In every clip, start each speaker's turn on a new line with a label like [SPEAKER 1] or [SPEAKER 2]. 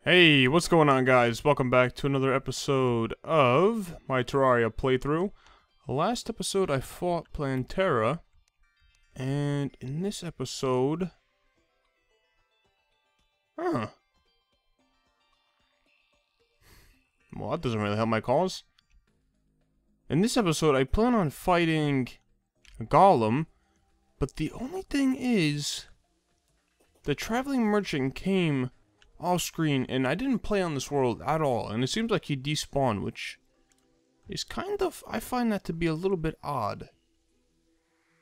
[SPEAKER 1] Hey, what's going on, guys? Welcome back to another episode of my Terraria playthrough. Last episode I fought Plantera, and in this episode... Well, that doesn't really help my cause. In this episode I plan on fighting a Golem, but the only thing is... the traveling merchant came off screen, and I didn't play on this world at all, and it seems like he despawned, which is kind of, I find that to be a little bit odd.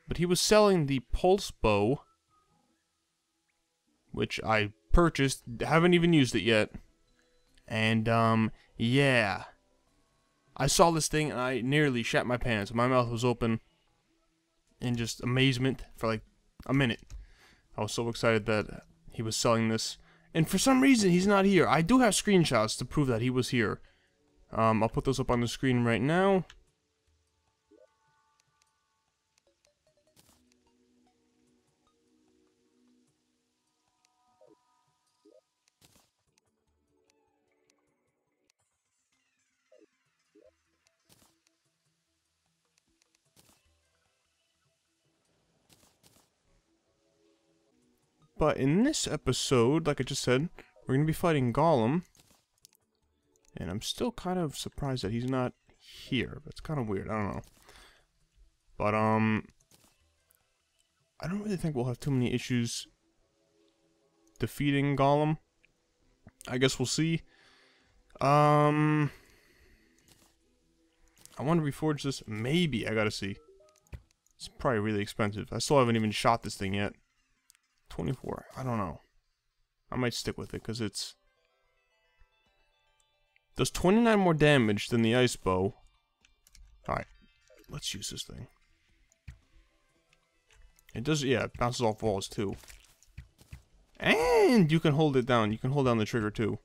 [SPEAKER 1] But he was selling the pulse bow, which I purchased, haven't even used it yet, and yeah, I saw this thing and I nearly shat my pants. My mouth was open in just amazement for like a minute. I was so excited that he was selling this. And for some reason, he's not here. I do have screenshots to prove that he was here. I'll put those up on the screen right now. But in this episode, like I just said, we're going to be fighting Golem. And I'm still kind of surprised that he's not here. That's kind of weird. I don't know. But, I don't really think we'll have too many issues defeating Golem. I guess we'll see. I want to reforge this. Maybe. I gotta see. It's probably really expensive. I still haven't even shot this thing yet. 24. I don't know. I might stick with it because it's... does 29 more damage than the ice bow. Alright. Let's use this thing. It does, yeah, it bounces off walls too. And you can hold it down. You can hold down the trigger too.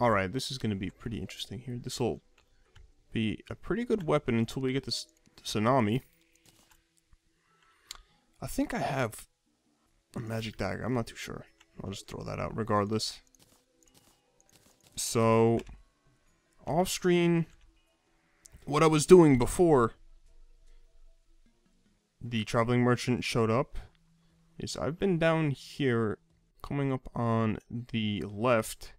[SPEAKER 1] Alright, this is going to be pretty interesting here. This will be a pretty good weapon until we get this tsunami. I think I have a magic dagger. I'm not too sure. I'll just throw that out regardless. So, off screen, what I was doing before the traveling merchant showed up is I've been down here, coming up on the left.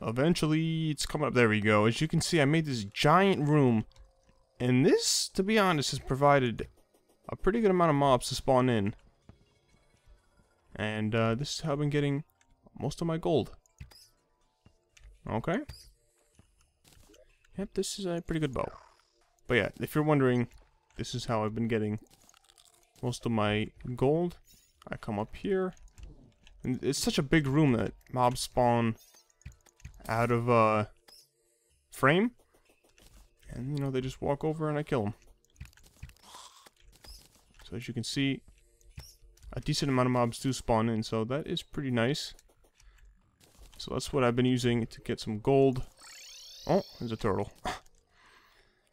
[SPEAKER 1] Eventually, it's coming up. There we go. As you can see, I made this giant room, and this, to be honest, has provided a pretty good amount of mobs to spawn in. And this is how I've been getting most of my gold. Okay. Yep, this is a pretty good bow. But yeah, if you're wondering, this is how I've been getting most of my gold. I come up here. And it's such a big room that mobs spawn out of frame. And, you know, they just walk over and I kill them. So as you can see, a decent amount of mobs do spawn in, so that is pretty nice. So that's what I've been using to get some gold. Oh, there's a turtle.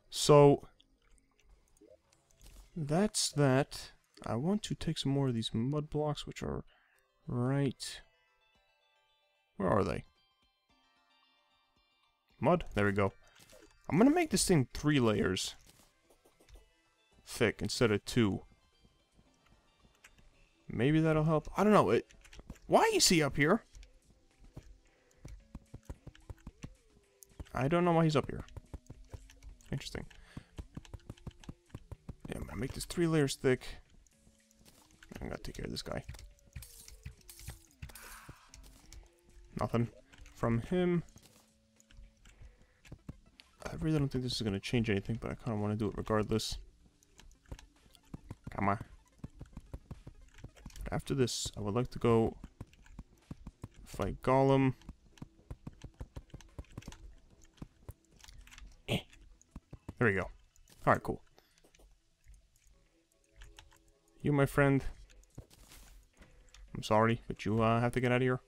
[SPEAKER 1] So, that's that. I want to take some more of these mud blocks, which are right... where are they? Mud? There we go. I'm gonna make this thing 3 layers thick instead of 2. Maybe that'll help. I don't know. Why is he up here? I don't know why he's up here. Interesting. Yeah, I'm gonna make this 3 layers thick. I'm gonna take care of this guy. Nothing from him. I really don't think this is gonna change anything, but I kind of want to do it regardless. Come on. After this, I would like to go fight Golem. There we go. Alright, cool. You, my friend. I'm sorry, but you have to get out of here.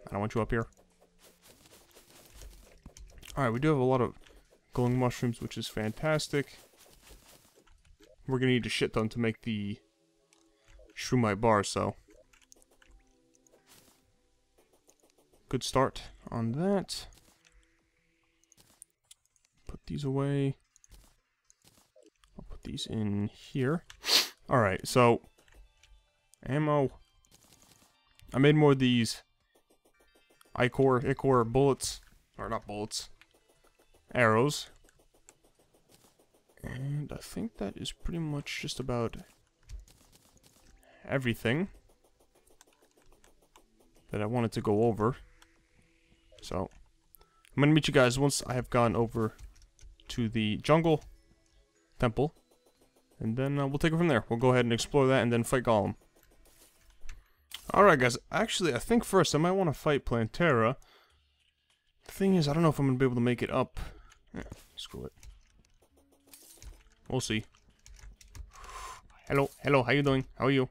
[SPEAKER 1] I don't want you up here. Alright, we do have a lot of glowing mushrooms, which is fantastic. We're gonna need a shit ton to make the Shroomite bar, so good start on that. Put these away. I'll put these in here. Alright, so ammo. I made more of these Ichor bullets. Or not bullets. Arrows. And I think that is pretty much just about everything that I wanted to go over. So, I'm gonna meet you guys once I have gone over to the jungle temple. And then we'll take it from there. We'll go ahead and explore that and then fight Golem. Alright guys, actually I think first I might want to fight Plantera. The thing is, I don't know if I'm going to be able to make it up. Screw it. We'll see. Hello, how you doing? How are you?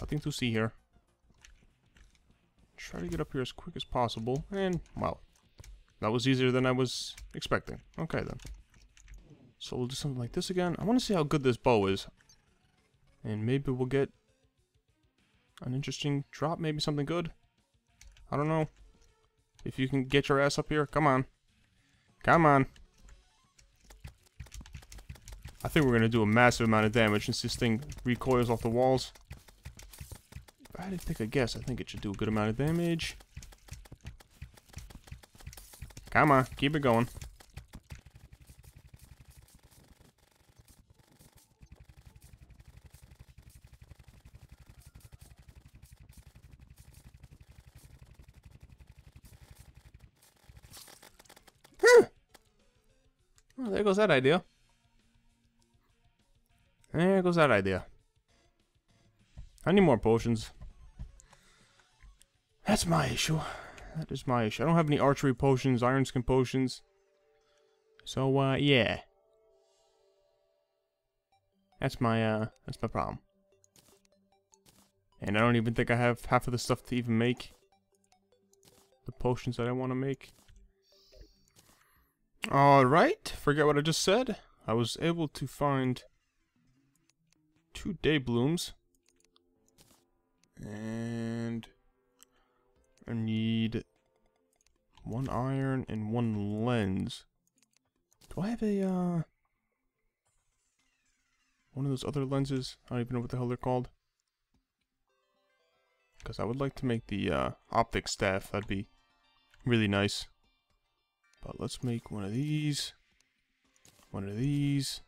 [SPEAKER 1] Nothing to see here. Try to get up here as quick as possible, and, wow. That was easier than I was expecting. Okay then. So we'll do something like this again. I want to see how good this bow is. And maybe we'll get an interesting drop, maybe something good. I don't know. If you can get your ass up here, come on. Come on. I think we're going to do a massive amount of damage since this thing recoils off the walls. If I had to take a guess, I think it should do a good amount of damage. Come on, keep it going. Well, there goes that idea. There goes that idea. I need more potions. That's my issue. That is my issue. I don't have any archery potions, iron skin potions. So, yeah. That's my problem. And I don't even think I have half of the stuff to even make the potions that I want to make. Alright, forget what I just said. I was able to find 2 day blooms. And I need 1 iron and 1 lens. Do I have a, one of those other lenses? I don't even know what the hell they're called. Because I would like to make the, optic staff. That'd be really nice. But let's make one of these. One of these.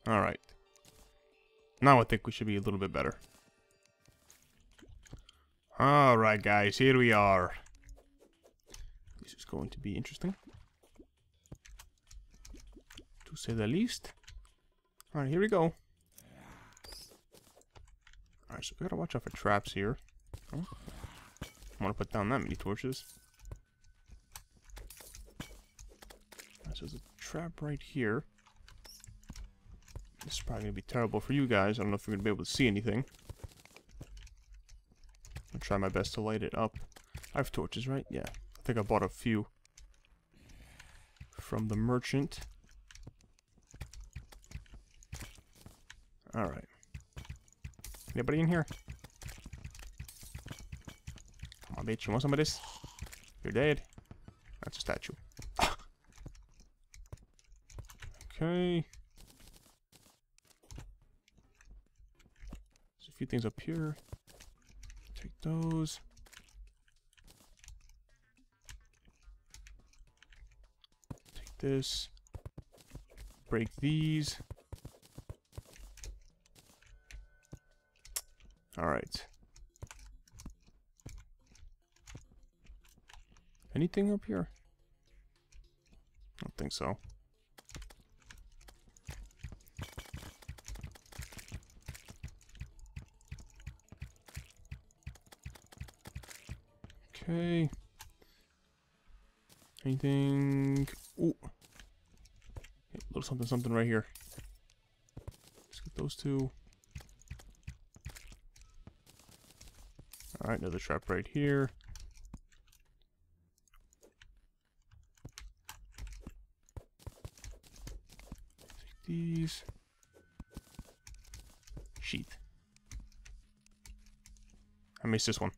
[SPEAKER 1] Alright. Now I think we should be a little bit better. Alright guys, here we are. This is going to be interesting, to say the least. Alright, here we go. Alright, so we gotta watch out for traps here. Oh. I want to put down that many torches. So there's a trap right here. This is probably going to be terrible for you guys. I don't know if you're going to be able to see anything. I'll try my best to light it up. I have torches, right? Yeah. I think I bought a few from the merchant. Alright. Anybody in here? Come on, bitch. You want some of this? You're dead. That's a statue. Okay. There's a few things up here. Take those. Take this. Break these. Alright. Anything up here? I don't think so. Okay. Anything? Ooh. A little something right here. Let's get those two. Alright, another trap right here. Take these. Sheath. I missed this one.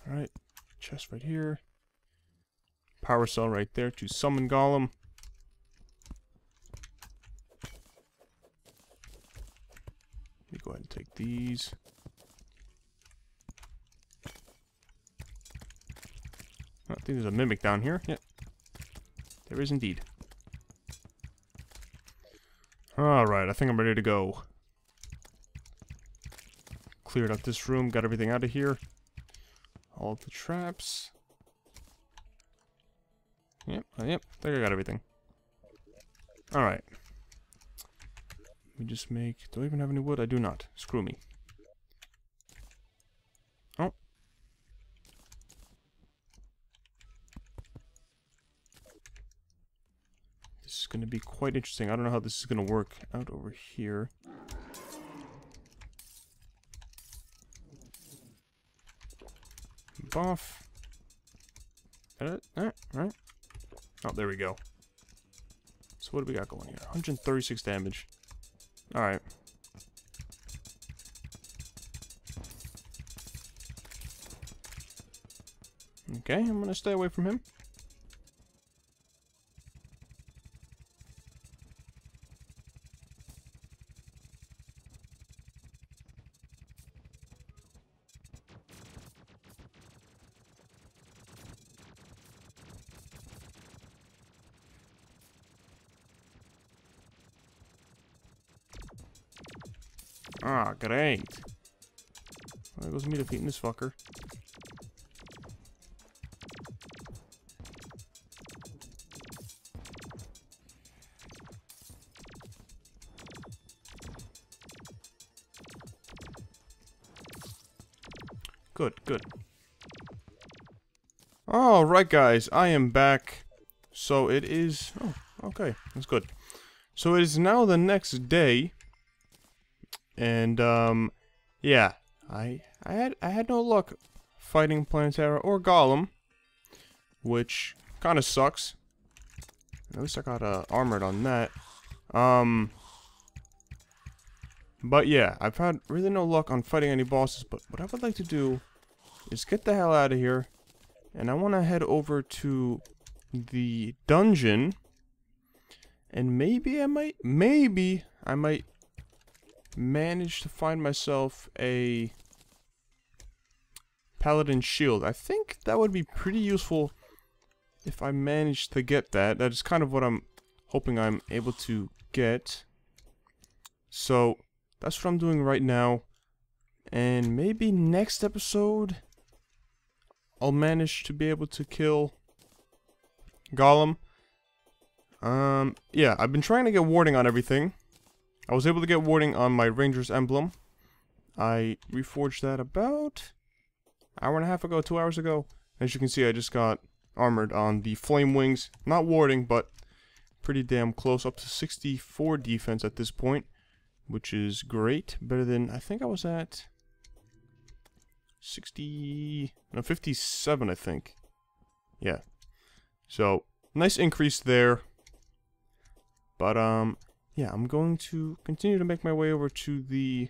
[SPEAKER 1] Alright. Chest right here. Power cell right there to summon Golem. Let me go ahead and take these. Oh, I think there's a mimic down here. Yep. There is indeed. Alright, I think I'm ready to go. Cleared out this room, got everything out of here. All of the traps. Yep, I think I got everything. Alright. Let me just make... Do I even have any wood? I do not. Screw me. Oh. This is going to be quite interesting. I don't know how this is going to work out over here. Buff. Right. Oh, there we go. So what do we got going here? 136 damage. Alright. Okay, I'm gonna stay away from him. Ah, great. There goes me defeating this fucker. Good. Alright guys, I am back. So it is... Oh, okay, that's good. So it is now the next day. And, yeah, I had no luck fighting Plantera or Golem, which kind of sucks. At least I got armored on that. But yeah, I've had really no luck on fighting any bosses. But what I would like to do is get the hell out of here, and I want to head over to the dungeon, and maybe I might manage to find myself a paladin shield. I think that would be pretty useful if I managed to get that. That is kind of what I'm hoping I'm able to get. So that's what I'm doing right now, and maybe next episode I'll manage to be able to kill Golem. Yeah, I've been trying to get warding on everything. I was able to get warding on my Ranger's emblem. I reforged that about an hour and a half ago, 2 hours ago. As you can see, I just got armored on the flame wings. Not warding, but pretty damn close. Up to 64 defense at this point, which is great. Better than, I think I was at 57, I think. Yeah. So, nice increase there. But, yeah, I'm going to continue to make my way over to the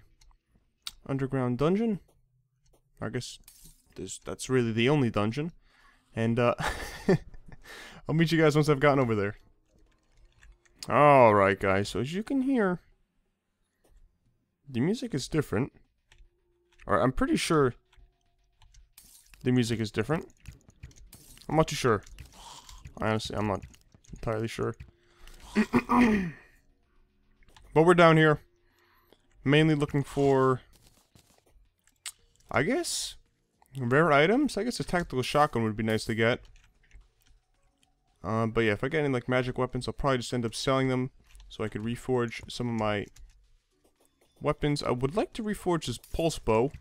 [SPEAKER 1] underground dungeon. I guess that's really the only dungeon. And, I'll meet you guys once I've gotten over there. Alright, guys, so as you can hear, the music is different. Or I'm pretty sure the music is different. I'm not too sure. Honestly, I'm not entirely sure. But we're down here, mainly looking for, I guess, rare items. I guess a tactical shotgun would be nice to get. But yeah, if I get any like magic weapons, I'll probably just end up selling them so I could reforge some of my weapons. I would like to reforge this pulse bow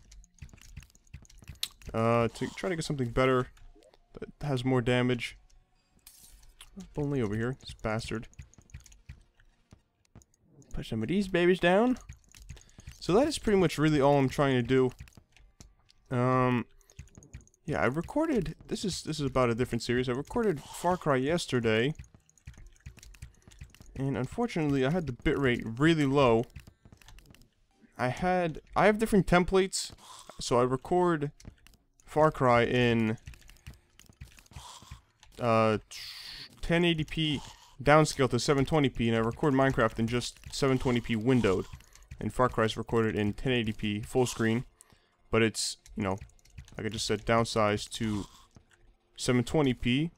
[SPEAKER 1] to try to get something better that has more damage. Only over here, this bastard. Put some of these babies down. So that is pretty much really all I'm trying to do. Yeah, I recorded. This is about a different series. I recorded Far Cry yesterday, and unfortunately, I had the bitrate really low. I have different templates, so I record Far Cry in 1080p downscale to 720p, and I record Minecraft in just 720p windowed. And Far Cry is recorded in 1080p full screen, but it's, you know, like I just said, downsized to 720p.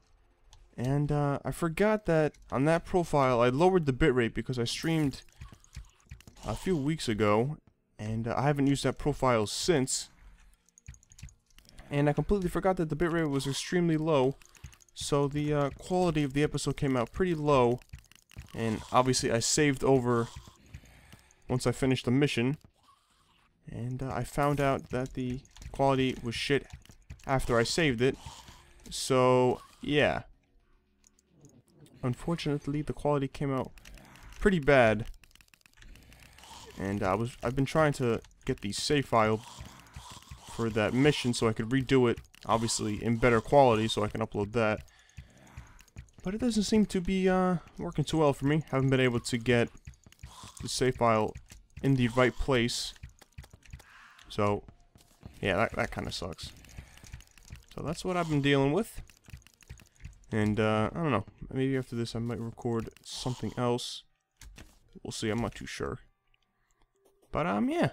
[SPEAKER 1] And I forgot that on that profile I lowered the bitrate because I streamed a few weeks ago, and I haven't used that profile since. And I completely forgot that the bitrate was extremely low, so the quality of the episode came out pretty low. And obviously I saved over once I finished the mission, and I found out that the quality was shit after I saved it. So yeah, unfortunately the quality came out pretty bad, and I've been trying to get the save file for that mission so I could redo it, obviously in better quality, so I can upload that. But it doesn't seem to be working too well for me. Haven't been able to get the save file in the right place. So yeah, that kind of sucks. So that's what I've been dealing with. And I don't know, maybe after this I might record something else. We'll see, I'm not too sure. But yeah,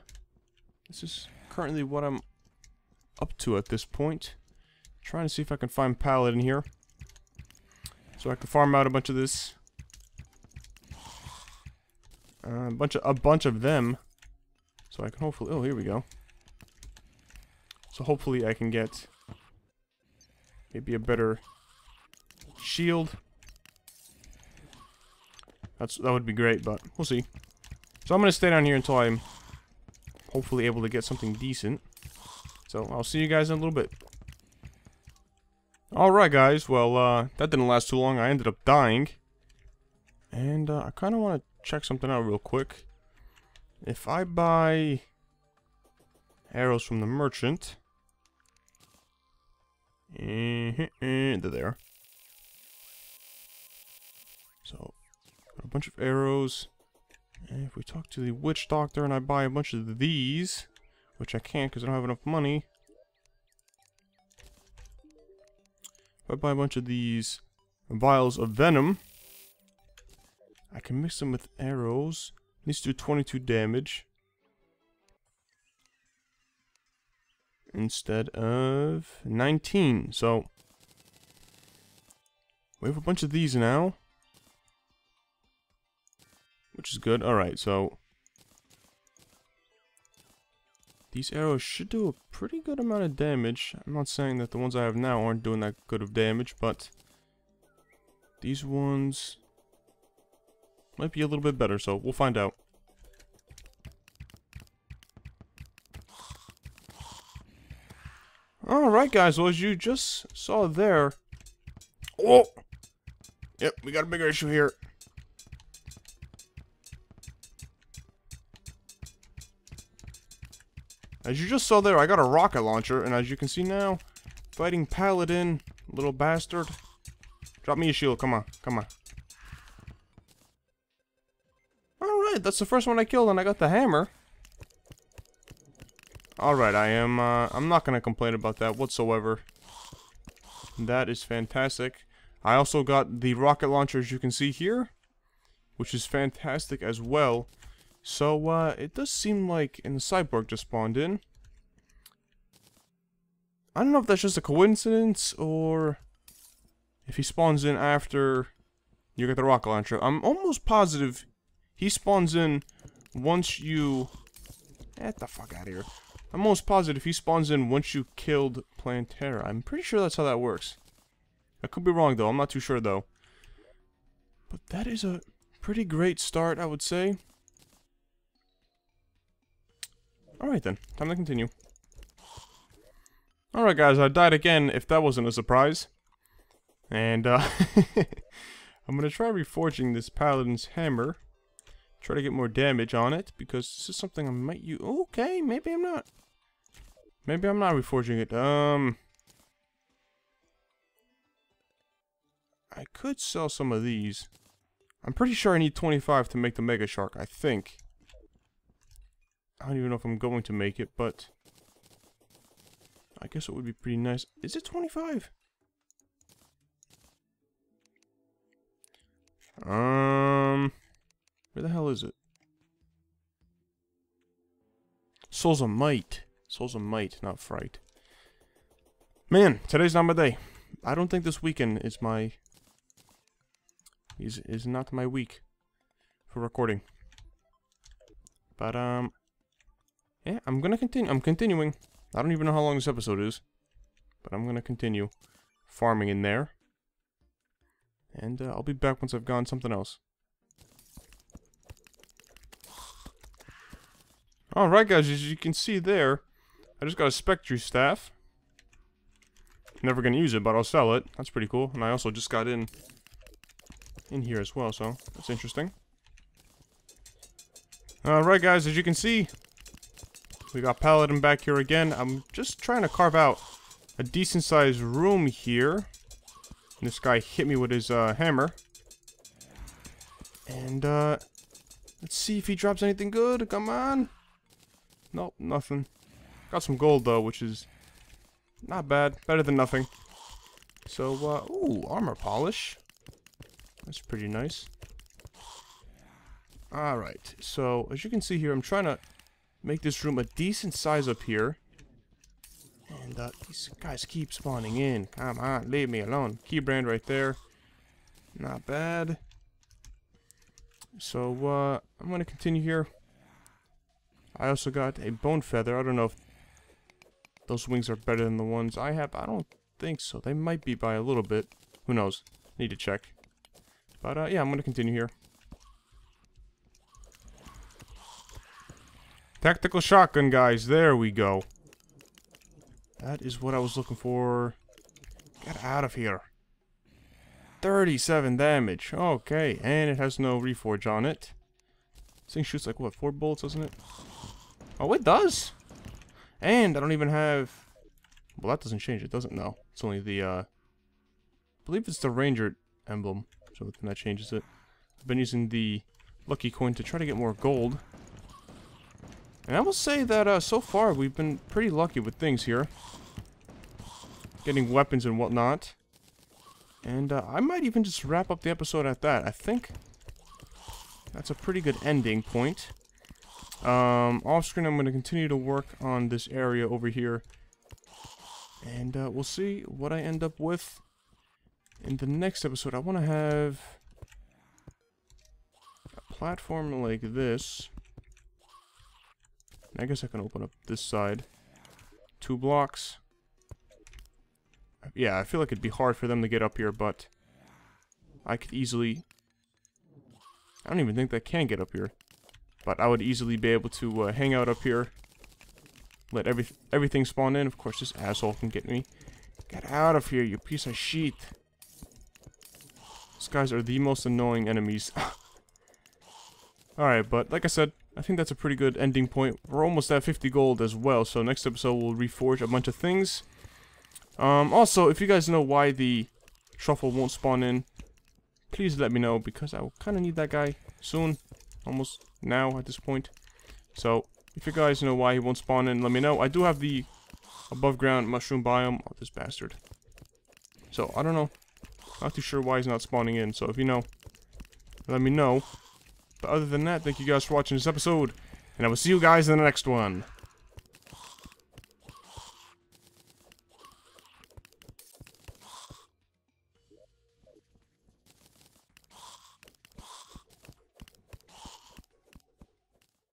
[SPEAKER 1] this is currently what I'm up to at this point. Trying to see if I can find pallet in here, so I can farm out a bunch of this. A bunch of them, so I can hopefully, oh, here we go. So hopefully I can get maybe a better shield. That would be great, but we'll see. So I'm gonna stay down here until I'm hopefully able to get something decent. So I'll see you guys in a little bit. Alright guys, well that didn't last too long. I ended up dying. And I kinda wanna check something out real quick. If I buy arrows from the merchant, they're there. So got a bunch of arrows. And if we talk to the witch doctor and I buy a bunch of these, which I can't because I don't have enough money. If I buy a bunch of these vials of venom, I can mix them with arrows. These do 22 damage instead of 19. So we have a bunch of these now, which is good. Alright, so these arrows should do a pretty good amount of damage. I'm not saying that the ones I have now aren't doing that good of damage, but these ones might be a little bit better, so we'll find out. Alright guys, well as you just saw there... Oh! Yep, we got a bigger issue here. As you just saw there, I got a rocket launcher, and as you can see now, fighting Paladin, little bastard. Drop me a shield, come on, come on. Alright, that's the first one I killed, and I got the hammer. Alright, I'm not gonna complain about that whatsoever. That is fantastic. I also got the rocket launcher, as you can see here, which is fantastic as well. So, it does seem like the cyborg just spawned in. I don't know if that's just a coincidence, or if he spawns in after you get the rocket launcher. I'm almost positive he spawns in once you... Get the fuck out of here. I'm almost positive he spawns in once you killed Plantera. I'm pretty sure that's how that works. I could be wrong, though. I'm not too sure, though. But that is a pretty great start, I would say. Alright then, time to continue. Alright guys, I died again, if that wasn't a surprise. And, I'm gonna try reforging this Paladin's hammer. Try to get more damage on it, because this is something I might use. Okay, maybe I'm not. Maybe I'm not reforging it. I could sell some of these. I'm pretty sure I need 25 to make the Mega Shark, I think. I don't even know if I'm going to make it, but I guess it would be pretty nice. Is it 25? Where the hell is it? Souls of Might. Souls of Might, not Fright. Man, today's not my day. I don't think this weekend is my... is not my week for recording. But, yeah, I'm gonna continue. I'm continuing. I don't even know how long this episode is. But I'm gonna continue farming in there. And, I'll be back once I've gone something else. Alright guys, as you can see there, I just got a Spectre Staff. Never gonna use it, but I'll sell it. That's pretty cool. And I also just got in here as well, so that's interesting. Alright guys, as you can see, we got Paladin back here again. I'm just trying to carve out a decent sized room here. And this guy hit me with his hammer. And let's see if he drops anything good. Come on. Nope, nothing. Got some gold though, which is not bad. Better than nothing. So, ooh, armor polish. That's pretty nice. Alright, so as you can see here, I'm trying to make this room a decent size up here. And these guys keep spawning in. Come on, leave me alone. Key brand right there. Not bad. So, I'm gonna continue here. I also got a bone feather. I don't know if those wings are better than the ones I have. I don't think so. They might be by a little bit. Who knows? Need to check. But, yeah, I'm gonna continue here. Tactical shotgun, guys. There we go. That is what I was looking for. Get out of here. 37 damage. Okay, and it has no reforge on it. This thing shoots like, what, 4 bullets, doesn't it? Oh, it does! And I don't even have... Well, that doesn't change it, doesn't? No. It's only the, I believe it's the Ranger emblem. So then that changes it. I've been using the lucky coin to try to get more gold. And I will say that, so far, we've been pretty lucky with things here. Getting weapons and whatnot. And, I might even just wrap up the episode at that. I think that's a pretty good ending point. Off screen, I'm going to continue to work on this area over here. And, we'll see what I end up with in the next episode. I want to have a platform like this. I guess I can open up this side. 2 blocks. Yeah, I feel like it'd be hard for them to get up here, but I could easily... I don't even think they can get up here. But I would easily be able to hang out up here. Let everything spawn in. Of course, this asshole can get me. Get out of here, you piece of shit. These guys are the most annoying enemies. Alright, but like I said, I think that's a pretty good ending point. We're almost at 50 gold as well, so next episode we'll reforge a bunch of things. Also, if you guys know why the truffle won't spawn in, please let me know, because I will kind of need that guy soon. Almost now at this point. So, if you guys know why he won't spawn in, let me know. I do have the above ground mushroom biome. Oh, this bastard. So, I don't know. Not too sure why he's not spawning in, so if you know, let me know. But other than that, thank you guys for watching this episode, and I will see you guys in the next one.